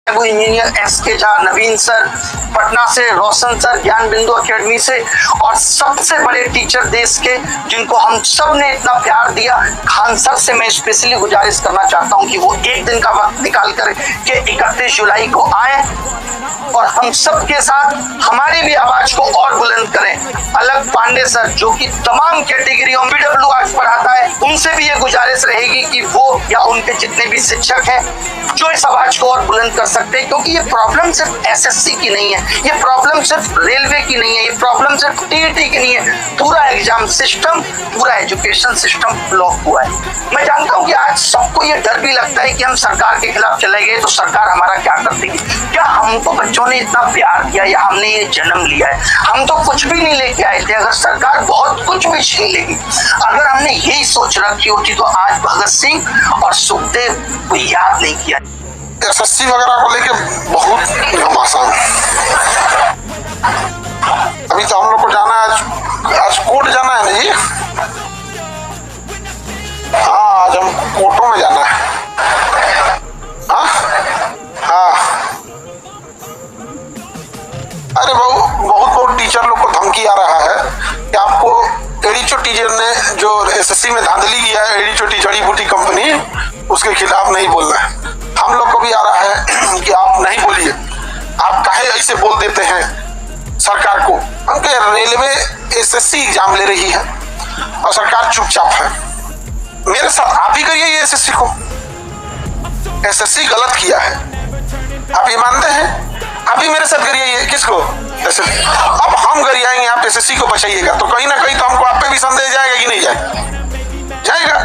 Engineer SK Jha, नवीन sir Patna से, रोशन sir ज्ञान बिंदु एकेडमी से, और सबसे बड़े टीचर देश के जिनको हम सब ने इतना प्यार दिया, खान सर से मैं स्पेशली गुजारिश करना चाहता हूं कि वो एक दिन का वक्त निकाल कर के 31 जुलाई को आए और हम सब के साथ हमारी भी आवाज को और बुलंद करें। अलग पांडे सर जो कि तमाम कैटेगरियों में PW आज पढ़ाता है, उनसे भी ये गुजारिश रहेगी कि वो या उनके जितने भी शिक्षक हैं जो इस आवाज को और बुलंद कर सकते हैं, क्योंकि ये प्रॉब्लम सिर्फ SSC की नहीं है, ये प्रॉब्लम सिर्फ रेलवे की नहीं है, ये प्रॉब्लम सिर्फ TET की नहीं है, पूरा एग्जाम सिस्टम, पूरा एजुकेशन सिस्टम ब्लॉक हुआ है। मैं जानता हूँ कि आज सबको ये डर भी लगता है कि हम सरकार के खिलाफ चले गए तो सरकार हमारा क्या कर देगी। क्या हमको बच्चों ने इतना प्यार दिया या हमने ये जन्म लिया है? हम तो कुछ भी नहीं लेके आए थे, अगर सरकार बहुत कुछ भी छीन लेगी। अगर हमने यही सोच रखी होती तो आज भगत सिंह और सुखदेव को याद नहीं किया। SSC वगैरह को लेके बहुत घमासान। अभी तो हम लोग को जाना है, आज कोर्ट जाना है ना जी। हाँ, आज हम कोर्टों में जाना है। हाँ, अरे बहुत टीचर लोग को धमकी आ रहा है कि आपको एडीचो टीचर ने जो SSC में धांधली किया है, एडीचो जड़ी बूटी कंपनी, उसके खिलाफ नहीं बोलना है। हम लोग को भी आ रहा है कि आप नहीं बोलिए, आप काहे ऐसे बोल देते हैं सरकार को। उनके रेलवे SSC एग्जाम ले रही है और सरकार चुपचाप है। मेरे साथ आप ही करिए ये SSC को। SSC गलत किया है, आप ये मानते हैं? आप ही मेरे साथ करिए ये। किसको? SSC। अब हम गरियाएंगे, आप SSC को बचाइएगा, तो कहीं ना कहीं तो हमको आप पे भी संदेह जाएगा कि नहीं जाएगा?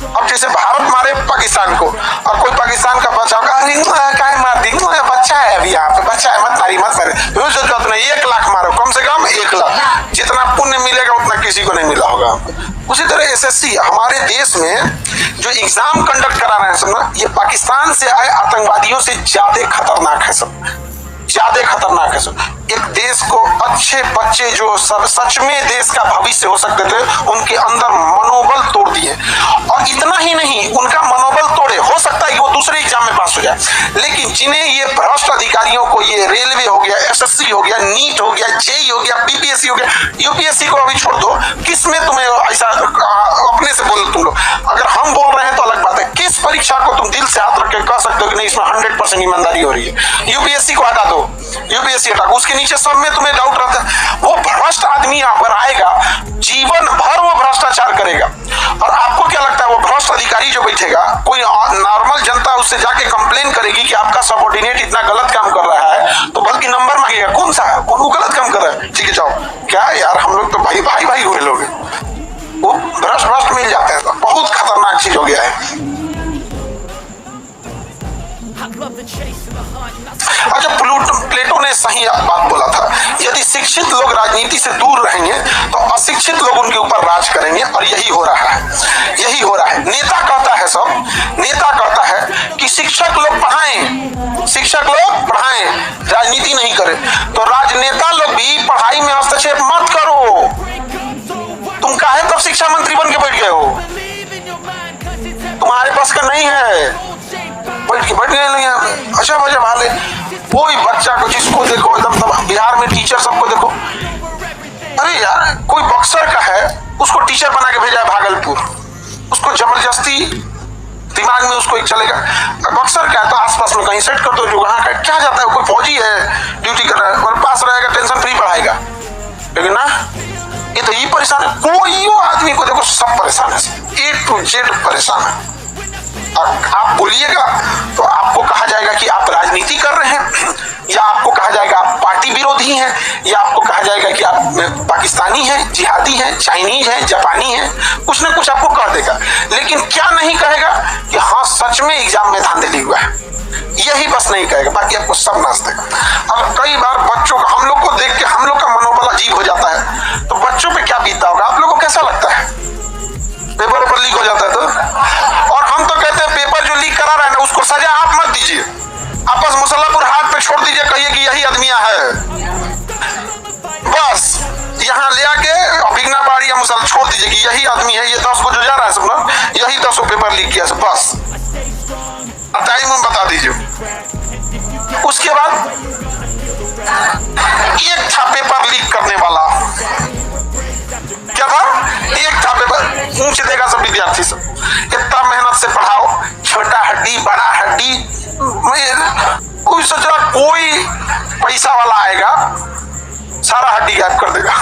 अब जैसे भारत मारे पाकिस्तान को और कोई पाकिस्तान का बच्चा क्या मार दी, बच्चा है अभी यहाँ पे, बच्चा है, मत मारे। 1 लाख मारो, कम से कम 1 लाख। जितना पुण्य मिलेगा उतना किसी को नहीं मिला होगा। उसी तरह SSC हमारे देश में जो एग्जाम कंडक्ट करा रहे हैं सब ना, ये पाकिस्तान से आए आतंकवादियों से ज्यादा खतरनाक है सब, ज्यादा खतरनाक है सब। एक देश को अच्छे बच्चे जो सब सच में देश का भविष्य हो सकते थे, उनके अंदर मनोबल तोड़ दिए। और इतना ही नहीं, उनका मनोबल तोड़े, हो सकता है कि वो दूसरे एग्जाम में पास हो जाए, लेकिन जिन्हें ये भ्रष्ट अधिकारियों को, ये रेलवे हो गया, SSC हो गया, नीट हो गया, JEE हो गया, BPSC हो गया, UPSC को अभी छोड़ दो, किस में तुम्हें ऐसा अपने से बोलो तुम लोग। अगर हम बोल रहे हैं तो अलग बात है, किस परीक्षा को तुम दिल से हाथ रख के कह सकते हो कि नहीं इसमें 100% ईमानदारी हो रही है? UPSC को हटा दो, UPSC हटा, उसके नीचे सब में तुम्हें डाउट रहता है। वो भ्रष्ट आदमी अगर आएगा, जीवन भर वो भ्रष्टाचार करेगा। और आपको क्या लगता है, वो भ्रष्ट अधिकारी जो बैठेगा, कोई नॉर्मल जनता उससे जाके कंप्लेन करेगी कि आपका सबऑर्डिनेट इतना गलत काम कर रहा है, तो बल्कि नंबर मांगेगा, कौन सा है, कौन वो गलत काम कर रहा है, ठीक है जाओ। क्या यार, हम लोग तो भाई हुए लोग, वो भ्रष्ट मिल जाते हैं। तो बहुत खतरनाक चीज हो गया है। अच्छा, प्लेटो ने सही बात बोला था, यदि शिक्षित लोग राजनीति से दूर रहेंगे तो अशिक्षित लोग उनके ऊपर राज करेंगे, और यही हो रहा है। नेता कहता है कि शिक्षक लोग पढ़ाएं, राजनीति नहीं करें। तो राजनेता लोग भी पढ़ाई में हस्तक्षेप मत करो। तुम काहे तब शिक्षा मंत्री बन के बैठ गए हो? तुम्हारे पास का नहीं है, बैठ गए नहीं है। अच्छा मजा भाले, कोई बच्चा को जिसको देखो एकदम बिहार में टीचर सबको देखो, अरे यार कोई बक्सर का है, उसको टीचर बना के भेजा है भागलपुर, उसको जबरदस्ती दिमाग में उसको एक चलेगा। बक्सर का है तो आसपास में कहीं सेट कर दो, जो वहां का क्या जाता है, कोई फौजी है ड्यूटी कर रहा है और पास रहेगा, टेंशन फ्री पढ़ाएगा। लेकिन ना, ये तो ये परेशान है, कोई आदमी को देखो सब परेशान है, A to Z परेशान है। और आप बोलिएगा तो आपको कहा जाएगा कि आप राजनीति कर रहे हैं, या आपको कहा जाएगा आप पार्टी विरोधी हैं, या आपको कहा जाएगा कि आप पाकिस्तानी हैं, जिहादी हैं, चाइनीज हैं, जापानी हैं, कुछ ना कुछ आपको कह देगा। लेकिन क्या नहीं कहेगा कि हाँ सच में एग्जाम में धांधली हुआ है, यही बस नहीं कहेगा, बाकी आपको सब नाच देगा। और कई बार बच्चों का, हम लोग को देख के हम लोग का मनोबल अजीब हो जाता है, तो बच्चों पे क्या बीतता होगा? आप लोगों को कैसा लगता है पेपर ऊपर लीक हो जाता है तो? और हम तो कहते हैं पेपर जो लीक करा रहा है ना, उसको सजा आप मत दीजिए, आपस मुसल्लापुर हाथ पे छोड़ दीजिए, कहिए कि यही आदमिया है, बस यहाँ ले आके अभिज्ञा बाड़ी या मुसल छोड़ दीजिए कि यही आदमी है, ये 10 को जो जा रहा है सब ना, यही 10 पेपर लीक किया, बस टाइम बता दीजिए। उसके बाद एक था पेपर लीक करने वाला, क्या था, एक था पेपर, पूछ देगा सब विद्यार्थी सब, इतना मेहनत से पढ़ाओ, छोटा हड्डी बड़ा हड्डी, कोई सोच रहा कोई पैसा वाला आएगा सारा हड्डी गायब कर देगा,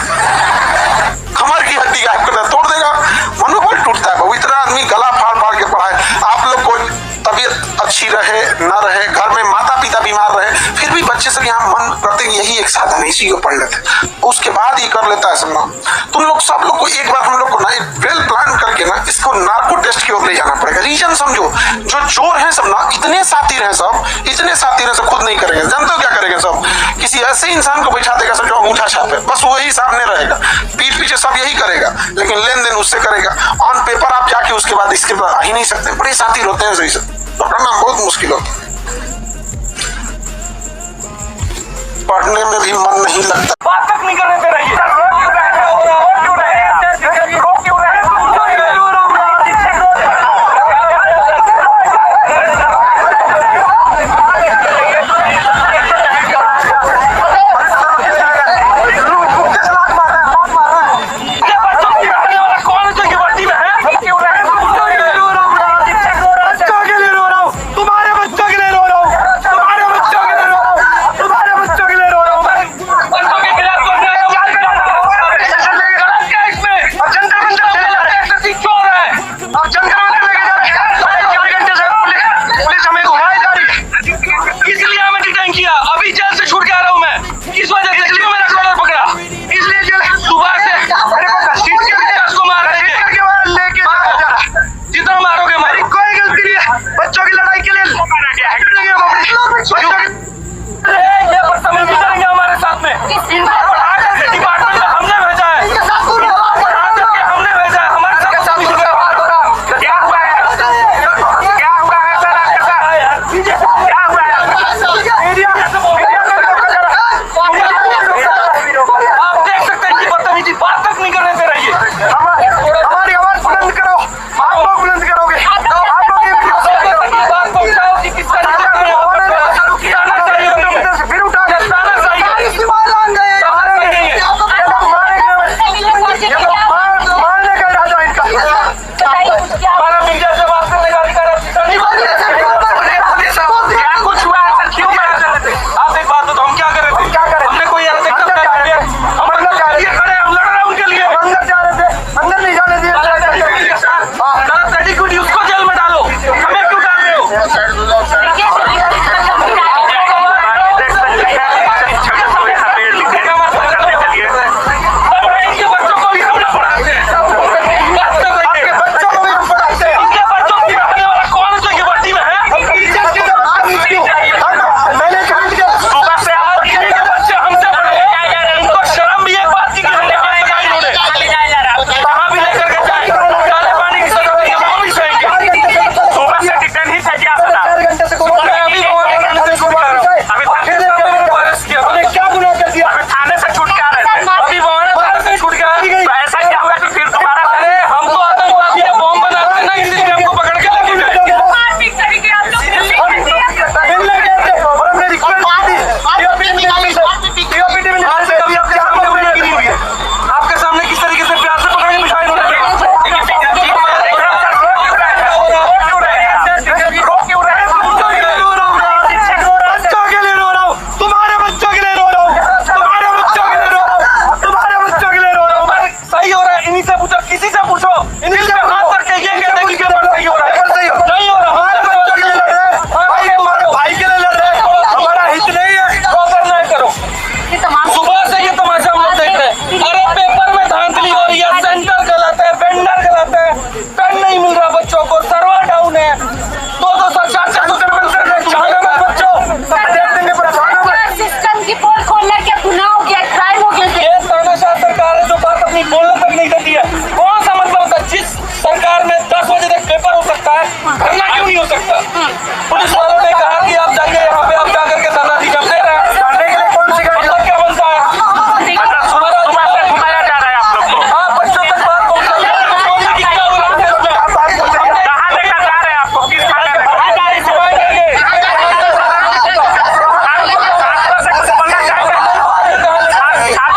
कमर की हड्डी गायब कर देगा, तोड़ देगा, मनोबल टूटता है। इतना आदमी गला फाड़ फाड़ के पढ़ाए, आप लोग को तबीयत अच्छी रहे न रहे, घर में माता पिता बीमार रहे, फिर भी बच्चे सब यहाँ मन करते यही एक साधन है, इसी को पढ़ लेते, उसके बाद ये कर लेता है सब ना। तुम लोग सब लोग को एक बार हम लोग को ना वेल प्लान करके ना इसको नार्को टेस्ट की ओर ले जाना पड़ेगा। रीजन समझो, जो चोर है सब ना इतने सातिर हैं सब, इतने सातिर हैं सब, खुद नहीं करेंगे, जानते हो क्या करेंगे सब, किसी ऐसे इंसान को बैठा देगा सब जो अंगूठा छापे, बस वही सामने रहेगा, पीठ पीछे सब यही करेगा, लेकिन लेन देन उससे करेगा। ऑन पेपर आप जाके उसके बाद इसके बाद आ ही नहीं सकते, बड़े सातिर होते हैं सही से, पढ़ना बहुत मुश्किल होता है, पढ़ने में भी मन नहीं लगता। बात तक नहीं करने दे रही है। आप